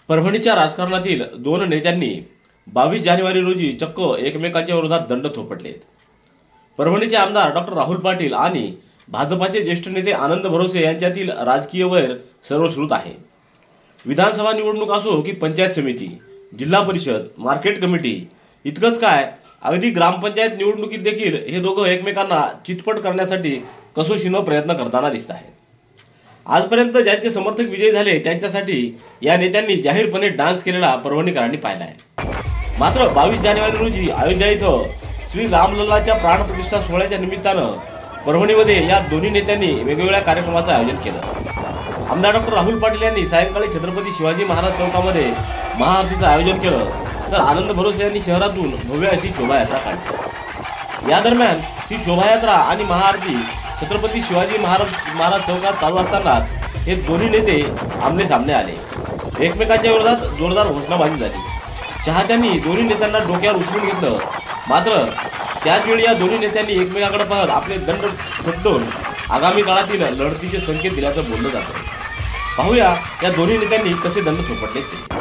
परभणीच्या राजकारणातील दोन नेत्यांनी 22 जानेवारी रोजी चक्क एकमेकांच्या विरोधात दंड थोपटलेत. परभणीचे आमदार डॉक्टर राहुल पाटील आणि भाजपाचे ज्येष्ठ नेते आनंद भरोसे यांच्यातील राजकीय वैर सर्वश्रुत आहे. विधानसभा निवडणूक असो की पंचायत समिती, जिल्हा परिषद, मार्केट कमिटी, इतकंच काय अगदी ग्रामपंचायत निवडणुकीत देखील हे दोघं एकमेकांना चितपट करण्यासाठी कसोशीनं प्रयत्न करताना दिसत आहेत. आजपर्यंत ज्यांचे समर्थक विजयी झाले त्यांच्यासाठी या नेत्यांनी जाहीरपणे डान्स केलेला परभणीकरांनी पाहिला आहे. मात्र 22 जानेवारी रोजी अयोध्या इथं श्री रामलल्लाच्या प्राणप्रतिष्ठा सोहळ्याच्या निमित्तानं परभणीमध्ये या दोन्ही नेत्यांनी वेगवेगळ्या कार्यक्रमाचं आयोजन केलं. आमदार डॉक्टर राहुल पाटील यांनी सायंकाळी छत्रपती शिवाजी महाराज चौकामध्ये महाआरतीचं आयोजन केलं, तर आनंद भरोसे यांनी शहरातून भव्य अशी शोभायात्रा काढली. या दरम्यान ही शोभायात्रा आणि महाआरती छत्रपती शिवाजी महाराज चौकात चालू असताना हे दोन्ही नेते आमने सामने आले. एकमेकांच्या विरोधात जोरदार घोषणाबाजी झाली. चाहत्यांनी दोन्ही नेत्यांना डोक्यावर उचलून घेतलं. मात्र त्याचवेळी या दोन्ही नेत्यांनी एकमेकांकडे पाहत आपले दंड थोपटून आगामी काळातील लढतीचे संकेत दिल्याचं बोललं जातं. पाहूया या दोन्ही नेत्यांनी कसे दंड थोपटले ते.